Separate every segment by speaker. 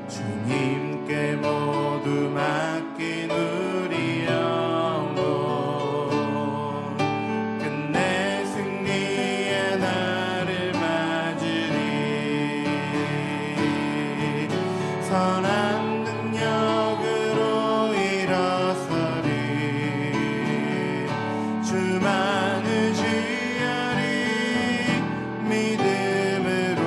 Speaker 1: 주님께 모두 맡긴 우리 영혼 끝내 승리의 날을 맞으리. 선한 능력으로 일어서리. 주만 의지하리. 믿음으로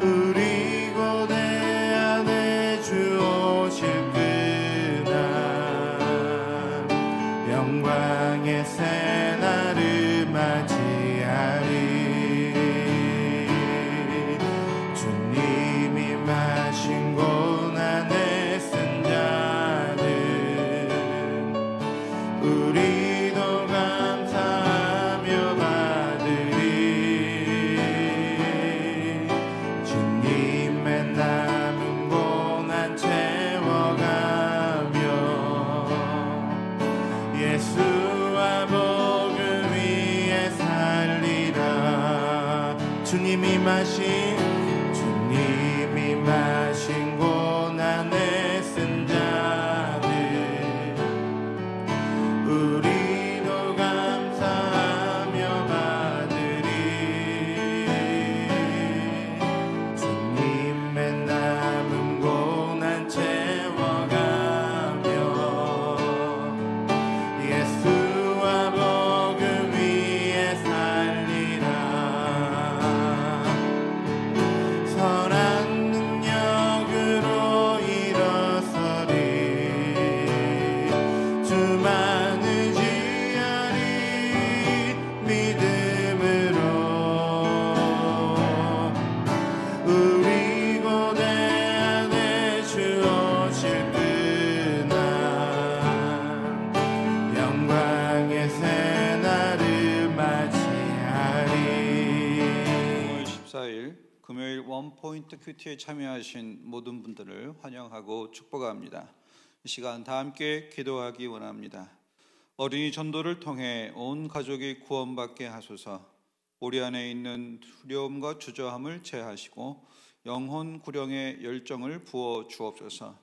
Speaker 1: 우리 고대 안에 주 오실 그날 영광의 새날을 맞이하리. 주님이 마신 고난의 쓴 자들 우리도 감사하며 받으리. 주님의 남은 고난 채워가며 예수와 복음 위에 살리라. 주님이 마신 고난의 쓴 자들 우리도 감사하며 받으리. 주님의 남은 고난 채워가며 예수와 복음 위에 살리라. 선한 능력으로 일어서리. 주만 의지하리. 믿음으로 우리 고대 안에 주 오실 그날 영광의 새날을 맞이하리.
Speaker 2: 14일 금요일 원포인트 큐티에 참여하신 모든 분들을 환영하고 축복합니다. 이 시간 다 함께 기도하기 원합니다. 어린이 전도를 통해 온 가족이 구원받게 하소서. 우리 안에 있는 두려움과 주저함을 제하시고 영혼 구령의 열정을 부어 주옵소서.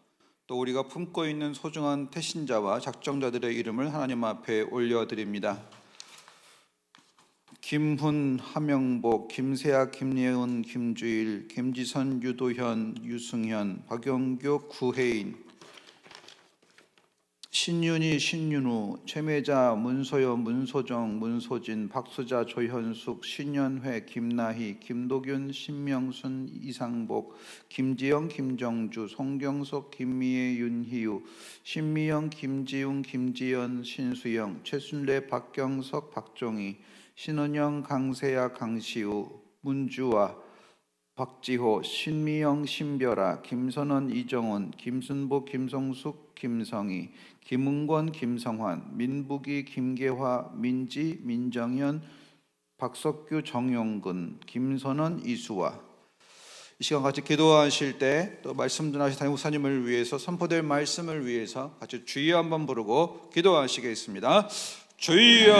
Speaker 2: 또 우리가 품고 있는 소중한 태신자와 작정자들의 이름을 하나님 앞에 올려드립니다. 김훈, 하명복, 김세아, 김예은, 김주일, 김지선, 유도현, 유승현, 박영규, 구혜인, 신윤희, 신윤우, 최매자, 문소연, 문소정, 문소진, 박수자, 조현숙, 신연회, 김나희, 김도균, 신명순, 이상복, 김지영, 김정주, 송경석, 김미애, 윤희우, 신미영, 김지웅, 김지연, 신수영, 최순례, 박경석, 박종희, 신은영, 강세야, 강시우, 문주아, 박지호, 신미영, 신별아, 김선원, 이정원, 김순복, 김성숙, 김성희, 김은권, 김성환, 민북이, 김계화, 민지, 민정현, 박석규, 정용근, 김선원, 이수아. 이 시간 같이 기도하실 때 또 말씀 전하실 담임 목사님을 위해서 선포될 말씀을 위해서 같이 주여 한번 부르고 기도하시겠습니다. 주여.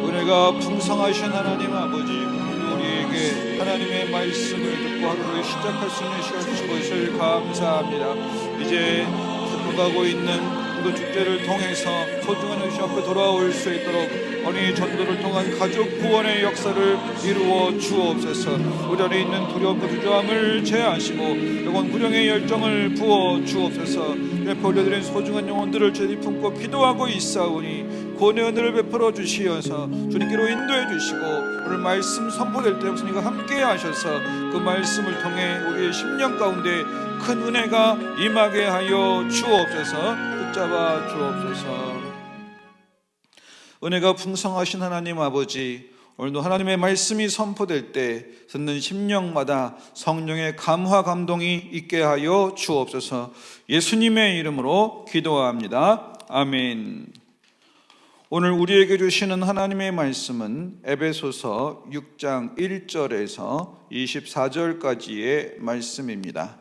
Speaker 2: 은혜가 풍성하신 하나님 아버지, 우리에게 하나님의 말씀을 듣고 하루를 시작할 수 있는 시간 주신 것을 감사합니다. 이제 가고 있는 그 축제를 통해서 소중한 의식 앞에 돌아올 수 있도록 어린이 전도를 통한 가족 구원의 역사를 이루어 주옵소서. 우리 안에 있는 두려움과 주저함을 제하시고 영혼 구령의 열정을 부어 주옵소서. 옆에 올려드린 소중한 영혼들을 저희 품고 기도하고 있사오니 구원의 은혜를 베풀어 주시어서 주님께로 인도해 주시고 오늘 말씀 선포될 때 목사님과 함께 하셔서 그 말씀을 통해 우리의 심령 가운데 큰 은혜가 임하게 하여 주옵소서. 붙잡아 주옵소서. 은혜가 풍성하신 하나님 아버지, 오늘도 하나님의 말씀이 선포될 때 듣는 심령마다 성령의 감화 감동이 있게 하여 주옵소서. 예수님의 이름으로 기도합니다. 아멘. 오늘 우리에게 주시는 하나님의 말씀은 에베소서 6장 1절에서 24절까지의 말씀입니다.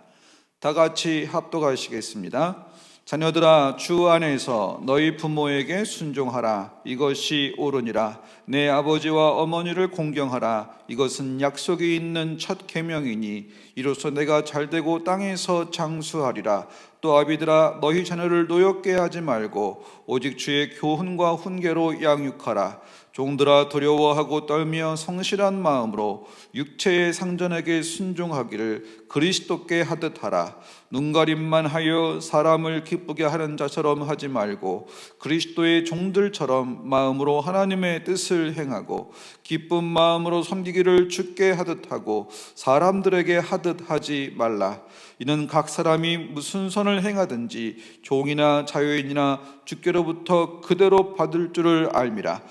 Speaker 2: 다 같이 합독하시겠습니다. 자녀들아, 주 안에서 너희 부모에게 순종하라. 이것이 옳으니라. 내 아버지와 어머니를 공경하라. 이것은 약속이 있는 첫 계명이니 이로써 내가 잘되고 땅에서 장수하리라. 또 아비들아, 너희 자녀를 노엽게 하지 말고 오직 주의 교훈과 훈계로 양육하라. 종들아, 두려워하고 떨며 성실한 마음으로 육체의 상전에게 순종하기를 그리스도께 하듯 하라. 눈가림만 하여 사람을 기쁘게 하는 자처럼 하지 말고 그리스도의 종들처럼 마음으로 하나님의 뜻을 행하고 기쁜 마음으로 섬기기를 주께 하듯 하고 사람들에게 하듯 하지 말라. 이는 각 사람이 무슨 선을 행하든지 종이나 자유인이나 주께로부터 그대로 받을 줄을 알미라.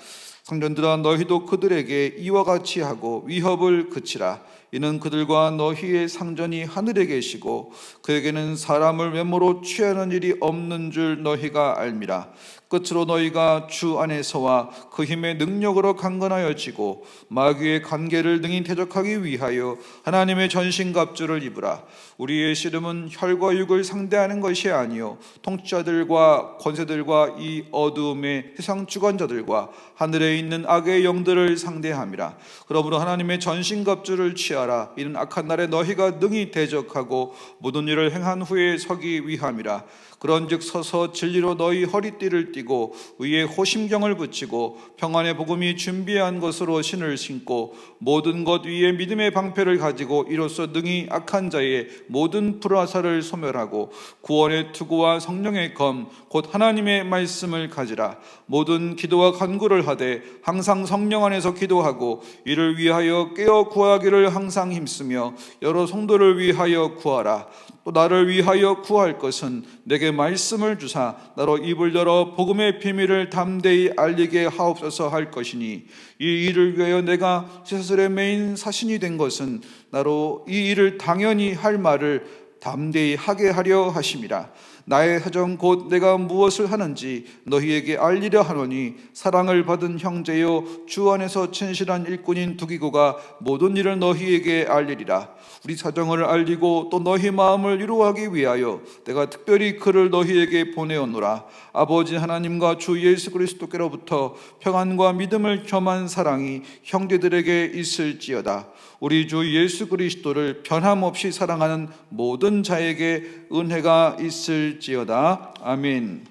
Speaker 2: 성전들아, 너희도 그들에게 이와 같이 하고 위협을 그치라. 이는 그들과 너희의 상전이 하늘에 계시고 그에게는 사람을 외모로 취하는 일이 없는 줄 너희가 알미라. 끝으로 너희가 주 안에서와 그 힘의 능력으로 강건하여지고 마귀의 관계를 능히 대적하기 위하여 하나님의 전신갑주를 입으라. 우리의 씨름은 혈과 육을 상대하는 것이 아니요 통치자들과 권세들과 이 어두움의 세상 주관자들과 하늘에 있는 악의 영들을 상대함이라. 그러므로 하나님의 전신갑주를 취하라. 이는 악한 날에 너희가 능히 대적하고 모든 일을 행한 후에 서기 위함이라. 그런즉 서서 진리로 너희 허리띠를 띠고 의에 호심경을 붙이고 평안의 복음이 준비한 것으로 신을 신고 모든 것 위에 믿음의 방패를 가지고 이로써 능히 악한 자의 모든 불화살을 소멸하고 구원의 투구와 성령의 검 곧 하나님의 말씀을 가지라. 모든 기도와 간구를 하되 항상 성령 안에서 기도하고 이를 위하여 깨어 구하기를 항상 힘쓰며 여러 성도를 위하여 구하라. 또 나를 위하여 구할 것은 내게 말씀을 주사 나로 입을 열어 복음의 비밀을 담대히 알리게 하옵소서 할 것이니 이 일을 위하여 내가 쇠사슬에 매인 사신이 된 것은 나로 이 일을 당연히 할 말을 담대히 하게 하려 하심이라. 나의 사정 곧 내가 무엇을 하는지 너희에게 알리려 하노니 사랑을 받은 형제요 주 안에서 진실한 일꾼인 두기고가 모든 일을 너희에게 알리리라. 우리 사정을 알리고 또 너희 마음을 위로하기 위하여 내가 특별히 그를 너희에게 보내었노라. 아버지 하나님과 주 예수 그리스도께로부터 평안과 믿음을 겸한 사랑이 형제들에게 있을지어다. 우리 주 예수 그리스도를 변함없이 사랑하는 모든 자에게 은혜가 있을지어다. 아멘.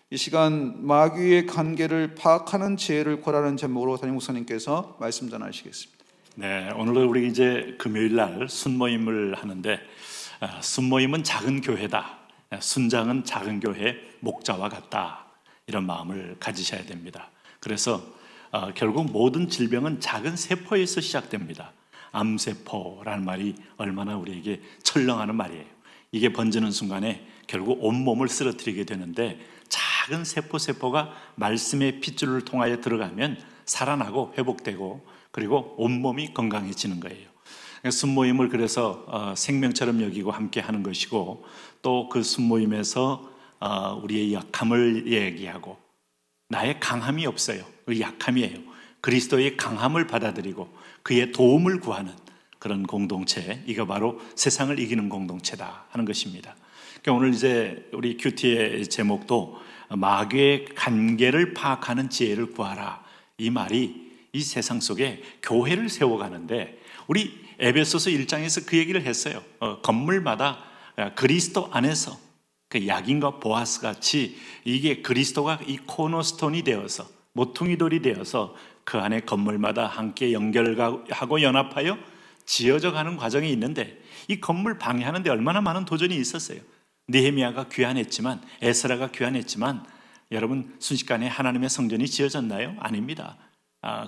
Speaker 2: 이 시간 마귀의 관계를 파악하는 지혜를 구하라는 제목으로 담임 목사님께서 말씀 전하시겠습니다.
Speaker 3: 네, 오늘 우리 이제 금요일 날 순모임을 하는데 순모임은 작은 교회다. 순장은 작은 교회 목자와 같다. 이런 마음을 가지셔야 됩니다. 그래서 결국 모든 질병은 작은 세포에서 시작됩니다. 암세포라는 말이 얼마나 우리에게 철렁하는 말이에요. 이게 번지는 순간에 결국 온몸을 쓰러뜨리게 되는데 작은 세포가 말씀의 핏줄을 통하여 들어가면 살아나고 회복되고 그리고 온몸이 건강해지는 거예요. 순모임을 그래서 생명처럼 여기고 함께 하는 것이고 또 그 순모임에서 우리의 약함을 얘기하고 나의 강함이 없어요. 그 약함이에요. 그리스도의 강함을 받아들이고 그의 도움을 구하는 그런 공동체, 이거 바로 세상을 이기는 공동체다 하는 것입니다. 그러니까 오늘 이제 우리 큐티의 제목도 마귀의 관계를 파악하는 지혜를 구하라. 이 말이 이 세상 속에 교회를 세워가는데 우리 에베소서 1장에서 그 얘기를 했어요. 건물마다 그리스도 안에서 그 야긴과 보아스 같이 이게 그리스도가 이 코너스톤이 되어서 모퉁이 돌이 되어서 그 안에 건물마다 함께 연결하고 연합하여 지어져 가는 과정이 있는데 이 건물 방해하는 데 얼마나 많은 도전이 있었어요. 느헤미야가 귀환했지만 에스라가 귀환했지만 여러분 순식간에 하나님의 성전이 지어졌나요? 아닙니다.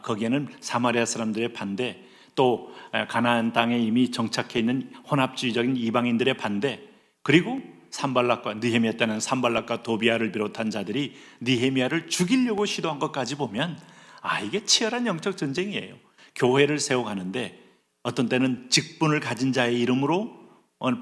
Speaker 3: 거기에는 사마리아 사람들의 반대, 또 가나안 땅에 이미 정착해 있는 혼합주의적인 이방인들의 반대, 그리고 산발락과 느헤미야 때는 산발락과 도비아를 비롯한 자들이 느헤미야를 죽이려고 시도한 것까지 보면 이게 치열한 영적 전쟁이에요. 교회를 세워가는데 어떤 때는 직분을 가진 자의 이름으로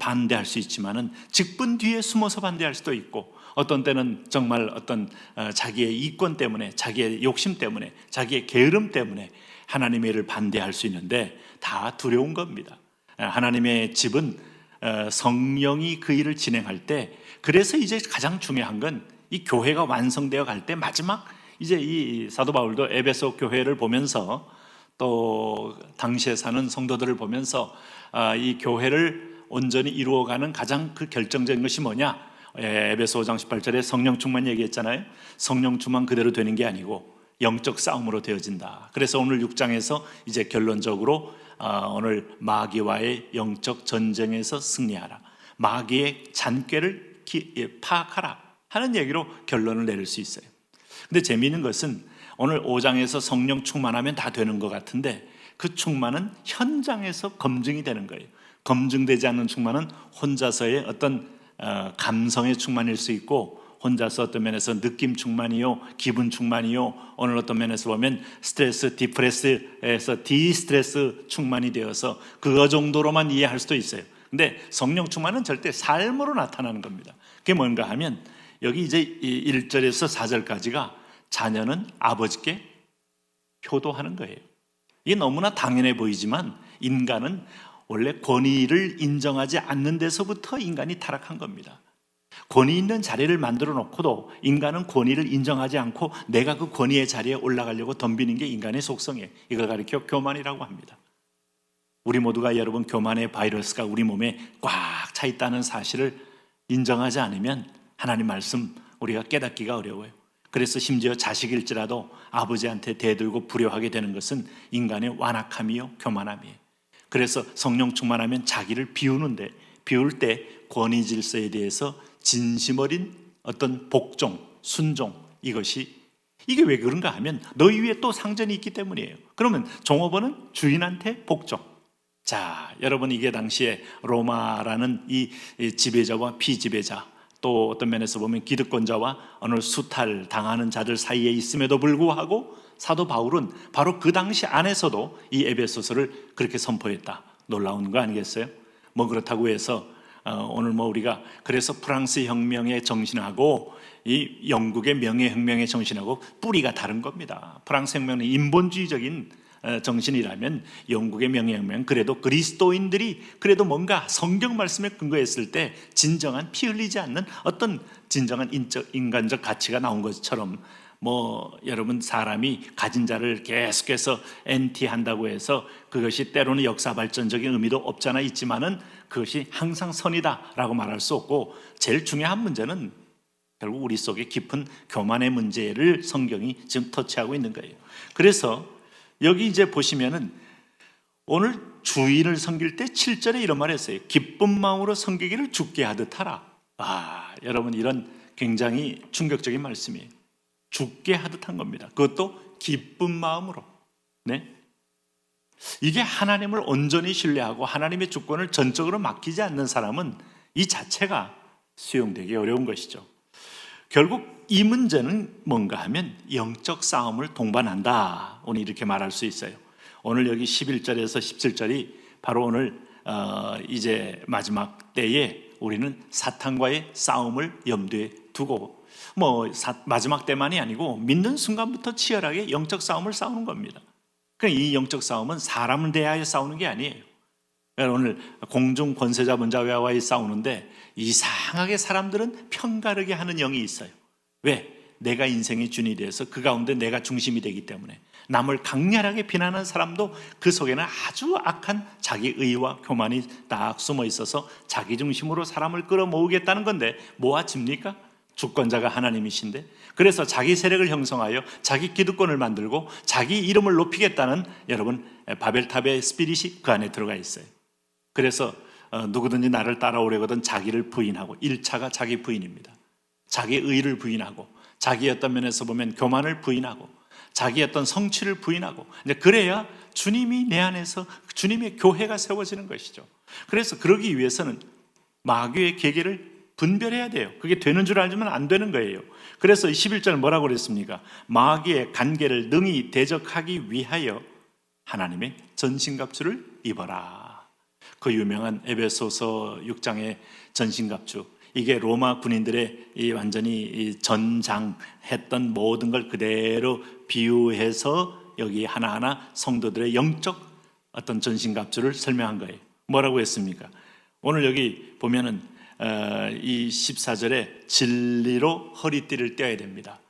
Speaker 3: 반대할 수 있지만은 직분 뒤에 숨어서 반대할 수도 있고 어떤 때는 정말 어떤 자기의 이권 때문에 자기의 욕심 때문에 자기의 게으름 때문에 하나님의 일을 반대할 수 있는데 다 두려운 겁니다. 하나님의 집은 성령이 그 일을 진행할 때, 그래서 이제 가장 중요한 건 이 교회가 완성되어 갈 때 마지막 이제 이 사도 바울도 에베소 교회를 보면서 또 당시에 사는 성도들을 보면서 이 교회를 온전히 이루어가는 가장 그 결정적인 것이 뭐냐? 에베소 5장 18절에 성령 충만 얘기했잖아요. 성령 충만 그대로 되는 게 아니고 영적 싸움으로 되어진다. 그래서 오늘 6장에서 이제 결론적으로 오늘 마귀와의 영적 전쟁에서 승리하라, 마귀의 잔꾀를 파악하라 하는 얘기로 결론을 내릴 수 있어요. 근데 재미있는 것은 오늘 5장에서 성령 충만하면 다 되는 것 같은데 그 충만은 현장에서 검증이 되는 거예요. 검증되지 않는 충만은 혼자서의 어떤 감성의 충만일 수 있고, 혼자서 어떤 면에서 느낌 충만이요, 기분 충만이요, 오늘 어떤 면에서 보면 스트레스 디프레스에서 디스트레스 충만이 되어서 그거 정도로만 이해할 수도 있어요. 근데 성령 충만은 절대 삶으로 나타나는 겁니다. 그게 뭔가 하면 여기 이제 1절에서 4절까지가 자녀는 아버지께 효도하는 거예요. 이게 너무나 당연해 보이지만 인간은 원래 권위를 인정하지 않는 데서부터 인간이 타락한 겁니다. 권위 있는 자리를 만들어 놓고도 인간은 권위를 인정하지 않고 내가 그 권위의 자리에 올라가려고 덤비는 게 인간의 속성이에요. 이걸 가리켜 교만이라고 합니다. 우리 모두가 여러분 교만의 바이러스가 우리 몸에 꽉 차 있다는 사실을 인정하지 않으면 하나님 말씀 우리가 깨닫기가 어려워요. 그래서 심지어 자식일지라도 아버지한테 대들고 불효하게 되는 것은 인간의 완악함이요 교만함이에요. 그래서 성령 충만하면 자기를 비우는데, 비울 때 권위 질서에 대해서 진심 어린 어떤 복종, 순종, 이게 왜 그런가 하면 너희 위에 또 상전이 있기 때문이에요. 그러면 종업원은 주인한테 복종. 자, 여러분, 이게 당시에 로마라는 이 지배자와 피지배자, 또 어떤 면에서 보면 기득권자와 오늘 수탈 당하는 자들 사이에 있음에도 불구하고 사도 바울은 바로 그 당시 안에서도 이 에베소서를 그렇게 선포했다. 놀라운 거 아니겠어요? 뭐 그렇다고 해서 오늘 뭐 우리가 그래서 프랑스 혁명의 정신하고 이 영국의 명예혁명의 정신하고 뿌리가 다른 겁니다. 프랑스 혁명은 인본주의적인 정신이라면 영국의 명예혁명, 그래도 그리스도인들이 그래도 뭔가 성경 말씀에 근거했을 때 진정한 피 흘리지 않는 어떤 진정한 인간적 가치가 나온 것처럼, 뭐 여러분 사람이 가진 자를 계속해서 엔티한다고 해서 그것이 때로는 역사 발전적인 의미도 없잖아 있지만은 그것이 항상 선이다라고 말할 수 없고, 제일 중요한 문제는 결국 우리 속에 깊은 교만의 문제를 성경이 지금 터치하고 있는 거예요. 그래서 여기 이제 보시면은 오늘 주인을 섬길 때 7절에 이런 말을 했어요. 기쁜 마음으로 섬기기를 주께 하듯 하라. 여러분, 이런 굉장히 충격적인 말씀이에요. 주께 하듯 한 겁니다. 그것도 기쁜 마음으로. 네? 이게 하나님을 온전히 신뢰하고 하나님의 주권을 전적으로 맡기지 않는 사람은 이 자체가 수용되기 어려운 것이죠. 결국 이 문제는 뭔가 하면 영적 싸움을 동반한다. 오늘 이렇게 말할 수 있어요. 오늘 여기 11절에서 17절이 바로 오늘 이제 마지막 때에 우리는 사탄과의 싸움을 염두에 두고, 마지막 때만이 아니고 믿는 순간부터 치열하게 영적 싸움을 싸우는 겁니다. 그러니까 이 영적 싸움은 사람을 대하여 싸우는 게 아니에요. 오늘 공중 권세자 문자와의 싸우는데 이상하게 사람들은 편가르게 하는 영이 있어요. 왜? 내가 인생의 주인이 돼서 그 가운데 내가 중심이 되기 때문에 남을 강렬하게 비난하는 사람도 그 속에는 아주 악한 자기 의와 교만이 딱 숨어 있어서 자기 중심으로 사람을 끌어모으겠다는 건데 모아집니까? 주권자가 하나님이신데. 그래서 자기 세력을 형성하여 자기 기득권을 만들고 자기 이름을 높이겠다는, 여러분, 바벨탑의 스피릿이 그 안에 들어가 있어요. 그래서 누구든지 나를 따라오려거든 자기를 부인하고, 1차가 자기 부인입니다. 자기의 의를 부인하고, 자기의 어떤 면에서 보면 교만을 부인하고, 자기의 어떤 성취를 부인하고, 이제 그래야 주님이 내 안에서 주님의 교회가 세워지는 것이죠. 그래서 그러기 위해서는 마귀의 계계를 분별해야 돼요. 그게 되는 줄 알지만 안 되는 거예요. 그래서 11절 뭐라고 그랬습니까? 마귀의 간계를 능히 대적하기 위하여 하나님의 전신갑주를 입어라. 그 유명한 에베소서 6장의 전신갑주, 이게 로마 군인들의 이 완전히 전장했던 모든 걸 그대로 비유해서 여기 하나하나 성도들의 영적 어떤 전신갑주를 설명한 거예요. 뭐라고 했습니까? 오늘 여기 보면은 이 14절에 진리로 허리띠를 떼어야 됩니다.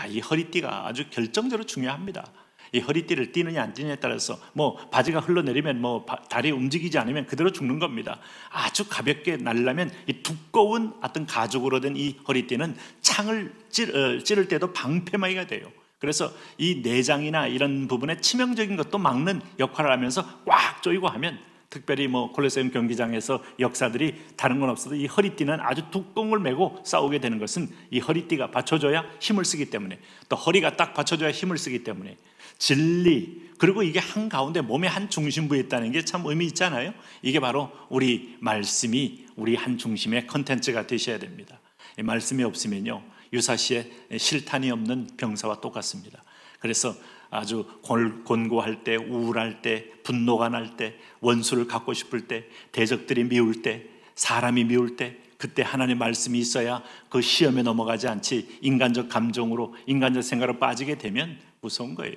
Speaker 3: 이 허리띠가 아주 결정적으로 중요합니다. 이 허리띠를 띠느냐 안 띠느냐에 따라서 뭐 바지가 흘러내리면 뭐 다리 움직이지 않으면 그대로 죽는 겁니다. 아주 가볍게 날려면 이 두꺼운 어떤 가죽으로 된 이 허리띠는 창을 찌를 때도 방패막이가 돼요. 그래서 이 내장이나 이런 부분에 치명적인 것도 막는 역할을 하면서 꽉 조이고 하면, 특별히 뭐 콜로세움 경기장에서 역사들이 다른 건 없어도 이 허리띠는 아주 두꺼운 걸 메고 싸우게 되는 것은 이 허리띠가 받쳐줘야 힘을 쓰기 때문에, 또 허리가 딱 받쳐줘야 힘을 쓰기 때문에 진리, 그리고 이게 한가운데 몸의 한 중심부에 있다는 게 참 의미 있잖아요. 이게 바로 우리 말씀이 우리 한 중심의 컨텐츠가 되셔야 됩니다. 이 말씀이 없으면요 유사시에 실탄이 없는 병사와 똑같습니다. 그래서 아주 곤고할 때, 우울할 때, 분노가 날 때, 원수를 갖고 싶을 때, 대적들이 미울 때, 사람이 미울 때, 그때 하나님의 말씀이 있어야 그 시험에 넘어가지 않지, 인간적 감정으로, 인간적 생각으로 빠지게 되면 무서운 거예요.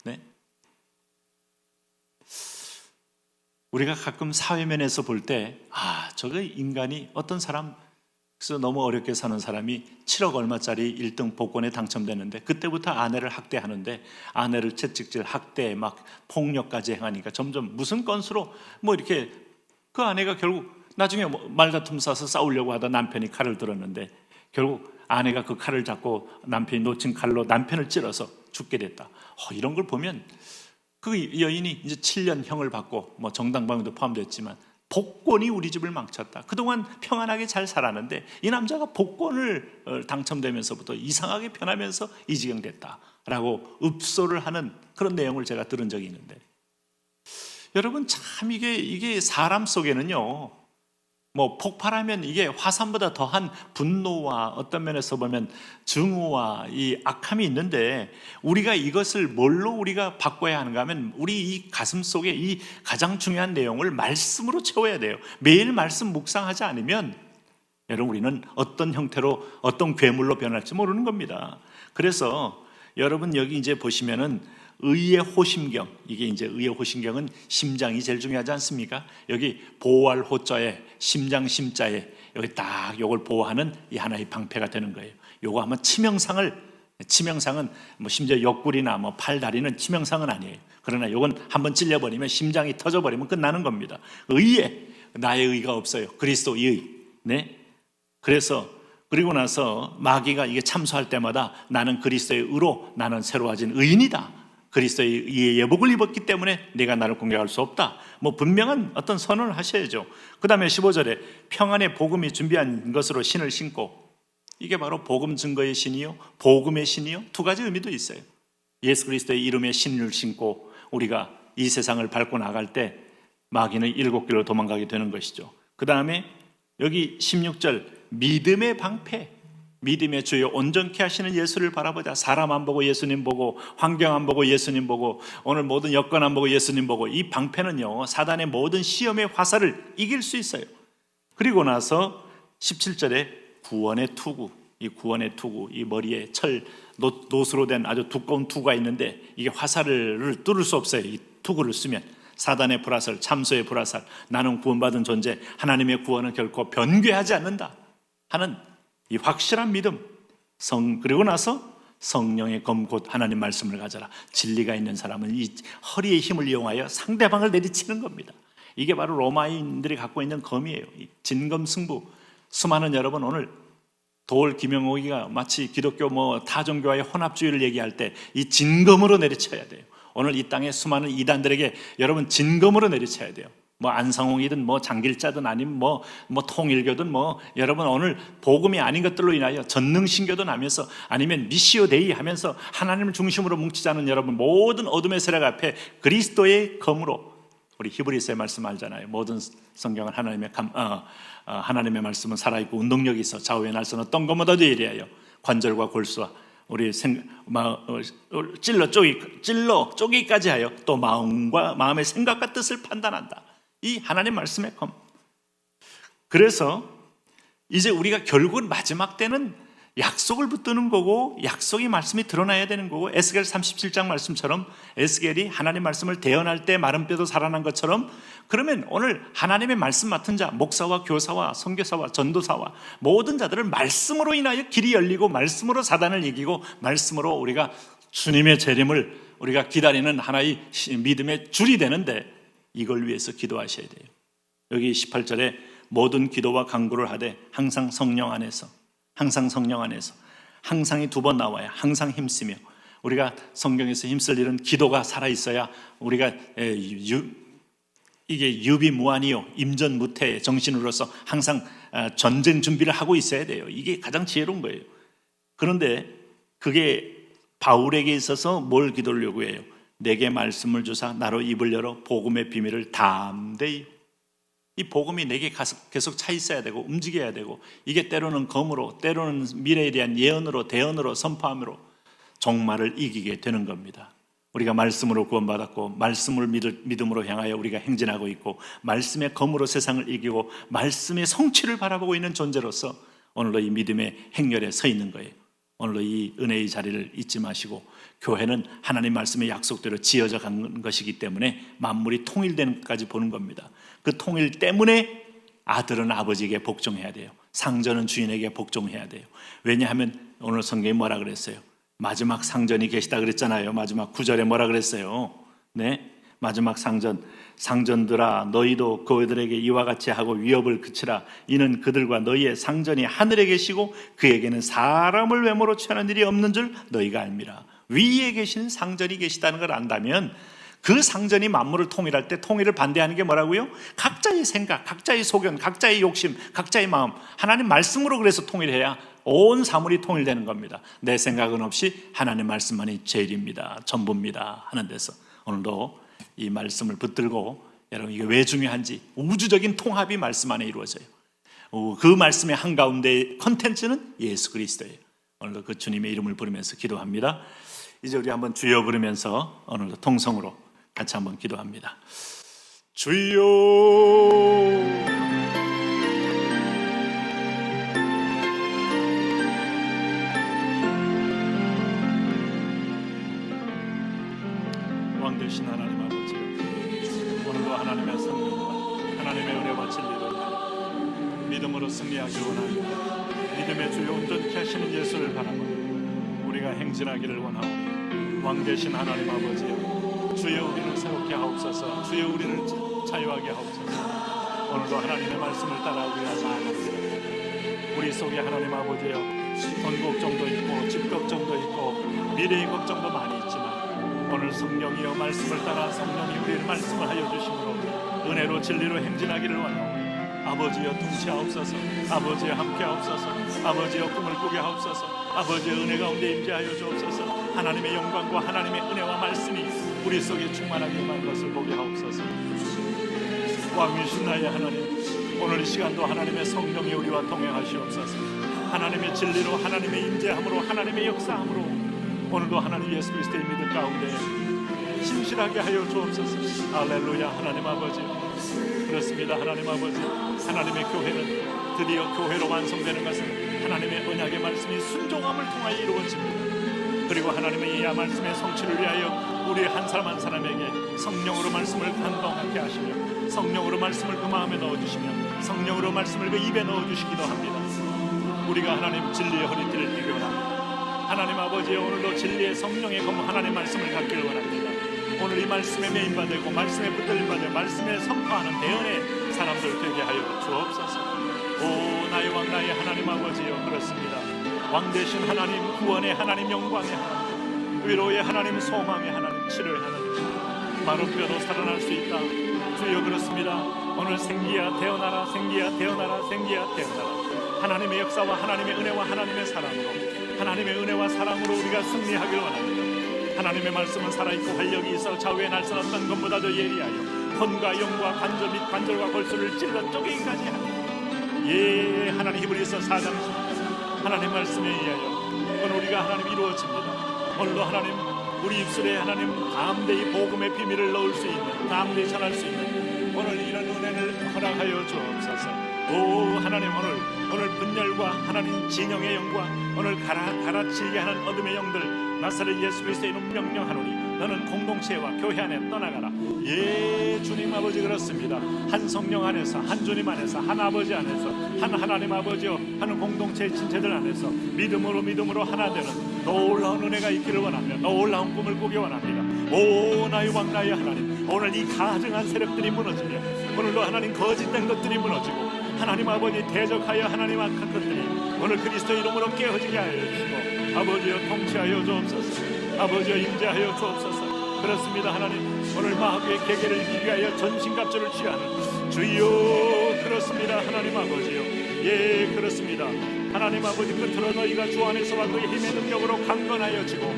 Speaker 3: 네? 우리가 가끔 사회면에서 볼 때, 저거 인간이, 어떤 사람, 그래서 너무 어렵게 사는 사람이 7억 얼마짜리 1등 복권에 당첨되는데 그때부터 아내를 학대하는데, 아내를 채찍질, 학대, 막 폭력까지 행하니까 점점 무슨 건수로 뭐 이렇게, 그 아내가 결국 나중에 말다툼 싸서 싸우려고 하다 남편이 칼을 들었는데 결국 아내가 그 칼을 잡고 남편이 놓친 칼로 남편을 찔러서 죽게 됐다. 이런 걸 보면 그 여인이 이제 7년 형을 받고 뭐 정당방위도 포함됐지만 복권이 우리 집을 망쳤다. 그동안 평안하게 잘 살았는데 이 남자가 복권을 당첨되면서부터 이상하게 변하면서 이 지경 됐다라고 읍소를 하는 그런 내용을 제가 들은 적이 있는데, 여러분 참 이게 사람 속에는요, 뭐 폭발하면 이게 화산보다 더한 분노와 어떤 면에서 보면 증오와 이 악함이 있는데, 우리가 이것을 뭘로 우리가 바꿔야 하는가 하면 우리 이 가슴 속에 이 가장 중요한 내용을 말씀으로 채워야 돼요. 매일 말씀 묵상하지 않으면 여러분 우리는 어떤 형태로, 어떤 괴물로 변할지 모르는 겁니다. 그래서 여러분 여기 이제 보시면은 의의 호심경, 이게 이제 의의 호심경은 심장이 제일 중요하지 않습니까? 여기 보호할 호자에 심장 심자에 여기 딱 요걸 보호하는 이 하나의 방패가 되는 거예요. 요거 하면 치명상은 뭐 심지어 옆구리나 뭐 팔, 다리는 치명상은 아니에요. 그러나 요건 한번 찔려버리면 심장이 터져버리면 끝나는 겁니다. 의에, 나의 의가 없어요. 그리스도의 의. 네. 그래서 그리고 나서 마귀가 이게 참소할 때마다 나는 그리스도의 의로 나는 새로워진 의인이다. 그리스도의 의의 예복을 입었기 때문에 네가 나를 공격할 수 없다. 뭐 분명한 어떤 선언을 하셔야죠. 그 다음에 15절에 평안의 복음이 준비한 것으로 신을 신고, 이게 바로 복음 증거의 신이요 복음의 신이요 두 가지 의미도 있어요. 예수 그리스도의 이름의 신을 신고 우리가 이 세상을 밟고 나갈 때 마귀는 7길로 도망가게 되는 것이죠. 그 다음에 여기 16절 믿음의 방패, 믿음의 주요 온전케 하시는 예수를 바라보자. 사람 안 보고 예수님 보고, 환경 안 보고 예수님 보고, 오늘 모든 여건 안 보고 예수님 보고, 이 방패는요 사단의 모든 시험의 화살을 이길 수 있어요. 그리고 나서 17절에 구원의 투구, 이 구원의 투구, 이 머리에 노수로 된 아주 두꺼운 투구가 있는데 이게 화살을 뚫을 수 없어요. 이 투구를 쓰면 사단의 불화살, 참소의 불화살, 나는 구원받은 존재, 하나님의 구원은 결코 변개하지 않는다 하는 이 확실한 믿음, 그리고 나서 성령의 검 곧 하나님 말씀을 가져라. 진리가 있는 사람은 이 허리의 힘을 이용하여 상대방을 내리치는 겁니다. 이게 바로 로마인들이 갖고 있는 검이에요. 이 진검승부. 수많은 여러분 오늘 도올 김영옥이가 마치 기독교 타종교와의 혼합주의를 얘기할 때 이 진검으로 내리쳐야 돼요. 오늘 이 땅에 수많은 이단들에게 여러분 진검으로 내리쳐야 돼요. 안상홍이든 장길자든 아니면 통일교든 여러분 오늘 복음이 아닌 것들로 인하여 전능신교든 하면서 아니면 미시오 데이 하면서 하나님을 중심으로 뭉치자는 여러분 모든 어둠의 세력 앞에 그리스도의 검으로, 우리 히브리서의 말씀 알잖아요. 모든 성경은 하나님의 말씀은 살아있고 운동력이 있어 좌우의 날선 어떤 것보다 더 예리하여 관절과 골수와 우리 찔러 쪼개기까지 하여 또 마음의 생각과 뜻을 판단한다. 이 하나님 말씀의 검. 그래서 이제 우리가 결국은 마지막 때는 약속을 붙드는 거고 약속의 말씀이 드러나야 되는 거고, 에스겔 37장 말씀처럼 에스겔이 하나님 말씀을 대언할 때 마른 뼈도 살아난 것처럼, 그러면 오늘 하나님의 말씀 맡은 자, 목사와 교사와 선교사와 전도사와 모든 자들은 말씀으로 인하여 길이 열리고 말씀으로 사단을 이기고 말씀으로 우리가 주님의 재림을 우리가 기다리는 하나의 믿음의 줄이 되는데, 이걸 위해서 기도하셔야 돼요. 여기 18절에 모든 기도와 간구를 하되 항상 성령 안에서, 항상 성령 안에서, 항상이 2번 나와요. 항상 힘쓰며. 우리가 성경에서 힘쓸 일은 기도가 살아있어야 우리가 이게 유비무환이요 임전무태의 정신으로서 항상 전쟁 준비를 하고 있어야 돼요. 이게 가장 지혜로운 거예요. 그런데 그게 바울에게 있어서 뭘 기도를 요구해요? 내게 말씀을 주사 나로 입을 열어 복음의 비밀을 담대히. 이 복음이 내게 계속 차 있어야 되고 움직여야 되고, 이게 때로는 검으로, 때로는 미래에 대한 예언으로, 대언으로, 선포함으로 종말을 이기게 되는 겁니다. 우리가 말씀으로 구원받았고 말씀을 믿음으로 향하여 우리가 행진하고 있고 말씀의 검으로 세상을 이기고 말씀의 성취를 바라보고 있는 존재로서 오늘도 이 믿음의 행렬에 서 있는 거예요. 오늘도 이 은혜의 자리를 잊지 마시고, 교회는 하나님 말씀의 약속대로 지어져 간 것이기 때문에 만물이 통일되는 것까지 보는 겁니다. 그 통일 때문에 아들은 아버지에게 복종해야 돼요. 상전은 주인에게 복종해야 돼요. 왜냐하면 오늘 성경이 뭐라 그랬어요? 마지막 상전이 계시다 그랬잖아요. 마지막 9절에 뭐라 그랬어요? 네, 마지막 상전들아 너희도 그들에게 이와 같이 하고 위협을 그치라. 이는 그들과 너희의 상전이 하늘에 계시고 그에게는 사람을 외모로 취하는 일이 없는 줄 너희가 알미라. 위에 계신 상전이 계시다는 걸 안다면 그 상전이 만물을 통일할 때 통일을 반대하는 게 뭐라고요? 각자의 생각, 각자의 소견, 각자의 욕심, 각자의 마음, 하나님 말씀으로 그래서 통일해야 온 사물이 통일되는 겁니다. 내 생각은 없이 하나님 말씀만이 제일입니다, 전부입니다 하는 데서 오늘도 이 말씀을 붙들고, 여러분 이게 왜 중요한지, 우주적인 통합이 말씀 안에 이루어져요. 그 말씀의 한가운데 컨텐츠는 예수 그리스도예요. 오늘도 그 주님의 이름을 부르면서 기도합니다. 이제 우리 한번 주여 부르면서 오늘도 통성으로 같이 한번 기도합니다. 주여. 왕 되신 하나님 아버지, 오늘도 하나님의 성령과 하나님의 은혜와 진리를 믿음으로 승리하기 원합니다. 믿음의 주여 온전케 하시는 예수를 바라보고 우리가 행진하기를 원하오니, 왕 되신 하나님 아버지여, 주여 우리를 새롭게 하옵소서. 주여 우리를 자유하게 하옵소서. 오늘도 하나님의 말씀을 따라 우리가 나아갑니다. 우리 속에 하나님 아버지여, 돈 걱정도 있고 집 걱정도 있고 미래의 걱정도 많이 있지만 오늘 성령이여 말씀을 따라 성령이 우리를 말씀을 하여 주심으로 은혜로 진리로 행진하기를 원하오니, 아버지여 통치하옵소서. 아버지여 함께하옵소서. 아버지여 꿈을 꾸게 하옵소서. 아버지의 은혜 가운데 임재하여 주옵소서. 하나님의 영광과 하나님의 은혜와 말씀이 우리 속에 충만하게 임한 것을 보게 하옵소서. 왕이신 나의 하나님, 오늘 이 시간도 하나님의 성령이 우리와 동행하시옵소서. 하나님의 진리로, 하나님의 임재함으로, 하나님의 역사함으로 오늘도 하나님 예수 그리스도의 믿음 가운데 신실하게 하여 주옵소서. 할렐루야. 하나님 아버지, 그렇습니다. 하나님 아버지, 하나님의 교회는 드디어 교회로 완성되는 것은 하나님의 언약의 말씀이 순종함을 통하여 이루어집니다. 그리고 하나님의 이 말씀의 성취를 위하여 우리 한 사람 한 사람에게 성령으로 말씀을 감동하게 하시며, 성령으로 말씀을 그 마음에 넣어주시며, 성령으로 말씀을 그 입에 넣어주시기도 합니다. 우리가 하나님 진리의 허리띠를 띠기 원합니다. 하나님 아버지, 오늘도 진리의 성령의 검 하나님 말씀을 갖기를 원합니다. 오늘 이 말씀에 메인받고 말씀에 붙들림받아 말씀에 선포하는 대언의 사람들 되게 하여 주옵소서. 오 나의 왕 나의 하나님 아버지여, 그렇습니다. 왕 되신 하나님, 구원의 하나님, 영광의 하나님, 위로의 하나님, 소망의 하나님, 치료의 하나님, 마른 뼈도 살아날 수 있다. 주여 그렇습니다. 오늘 생기야 태어나라, 생기야 태어나라, 생기야 태어나라. 하나님의 역사와 하나님의 은혜와 하나님의 사랑으로, 하나님의 은혜와 사랑으로 우리가 승리하길 원합니다. 하나님의 말씀은 살아있고 활력이 있어 좌우의 날선 어떤 것보다도 예리하여 혼과 영과 관절 및 관절과 골수를 찔러 쪼개기까지 하니, 예, 하나님 히브리서 4장 하나님 말씀에 의하여 오늘 우리가 하나님 이루어집니다. 오늘도 하나님 우리 입술에 하나님 담대히 복음의 비밀을 넣을 수 있는, 담대히 전할 수 있는 오늘 이런 은혜를 허락하여 주옵소서. 오 하나님, 오늘 분열과 하나님 진영의 영과 오늘 갈아치게 하는 어둠의 영들 나사렛 예수 그리스도의 이름 명령하노니 너는 공동체와 교회 안에 떠나가라. 예 주님 아버지, 그렇습니다. 한 성령 안에서, 한 주님 안에서, 한 아버지 안에서, 한 하나님 아버지요, 한 공동체의 친체들 안에서 믿음으로 하나 되는 놀라운 은혜가 있기를 원하며 놀라운 꿈을 꾸기 원합니다. 오 나의 왕 나의 하나님, 오늘 이 가증한 세력들이 무너지며 오늘도 하나님 거짓된 것들이 무너지고 하나님 아버지 대적하여 하나님 악한 것들이 오늘 그리스도 이름으로 깨어지게 하여 주시고 아버지여 통치하여 주옵소서. 아버지여 임재하여 주옵소서. 그렇습니다. 하나님, 오늘 마귀의 계계를 이기게 하여 전신갑주를 취하는 주여, 그렇습니다. 하나님 아버지요, 예 그렇습니다. 하나님 아버지, 끝으로 너희가 주 안에서와 그의 힘의 능력으로 강건하여 지고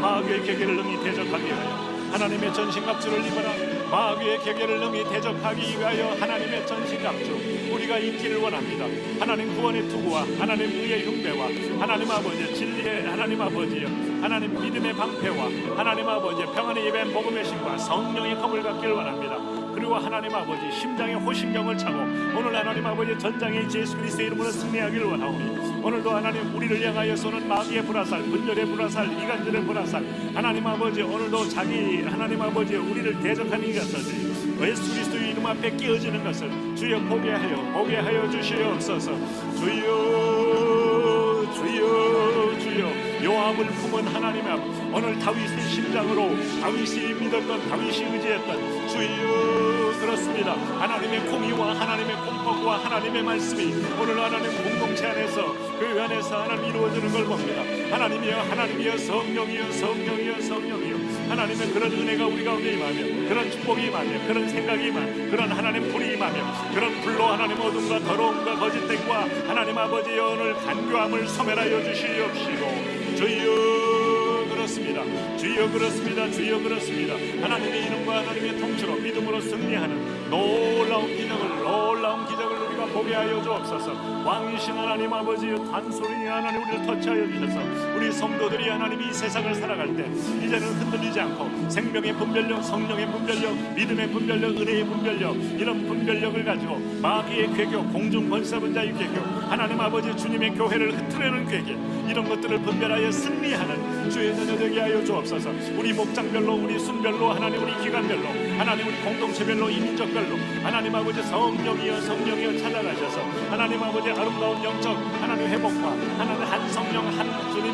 Speaker 3: 마귀의 계계를 능히 대적하게 하여 하나님의 전신갑주를 입어라. 마귀의 계계를 능히 대적하기 위하여 하나님의 전신갑주 우리가 입기를 원합니다. 하나님 구원의 투구와 하나님 의의 흉배와 하나님 아버지 진리의 하나님 아버지여 하나님 믿음의 방패와 하나님 아버지 평안의 예배 복음의 신과 성령의 검을 갖기를 원합니다. 그리고 하나님 아버지 심장에 호심경을 차고 오늘 하나님 아버지 전장에 예수 그리스도의 이름으로 승리하기를 원하오니 오늘도 하나님 우리를 향하여서는 마귀의 불화살, 분열의 불화살, 이간질의 불화살 하나님 아버지 오늘도 자기 하나님 아버지 우리를 대적하는 것을 예수 그리스도의 이름 앞에 끼어지는 것을 주여 보게 하여 주시옵소서. 주여 요압을 품은 하나님 앞 오늘 다윗의 심장으로 다윗이 믿었던 다윗이 의지했던 주여, 그렇습니다. 하나님의 공의와 하나님의 공법과 하나님의 말씀이 오늘 하나님 공동체 안에서 그 안에서 하나님 이루어지는 걸 봅니다. 하나님이여 성령이여 하나님의 그런 은혜가 우리 가운데 임하며 그런 축복이 임하며 그런 생각이 임하며 그런 하나님 불이 임하며 그런 불로 하나님 어둠과 더러움과 거짓됨과 하나님 아버지의 오늘 간교함을 소멸하여 주시옵시고 주여 그렇습니다. 하나님의 이름과 하나님의 통치로 믿음으로 승리하는 놀라운 기적을 우리가 보게 하여 주옵소서. 왕이신 하나님 아버지 단소리 하나님 우리를 터치하여 주셔서 우리 성도들이 하나님 이 세상을 살아갈 때 이제는 흔들리지 않고 생명의 분별력, 성령의 분별력, 믿음의 분별력, 은혜의 분별력 이런 분별력을 가지고 마귀의 괴교, 공중 권세분자의 괴교, 하나님 아버지 주님의 교회를 흐트려는 괴계 이런 것들을 분별하여 승리하는 주의 자녀 되게 하여 주옵소서. 우리 목장별로, 우리 순별로, 하나님 우리 기관별로, 하나님 우리 공동체별로, 이민족별로 하나님 아버지 성령이여 찾아가셔서 하나님 아버지 아름다운 영적 하나님 회복과 하나님 한 성령 한 주님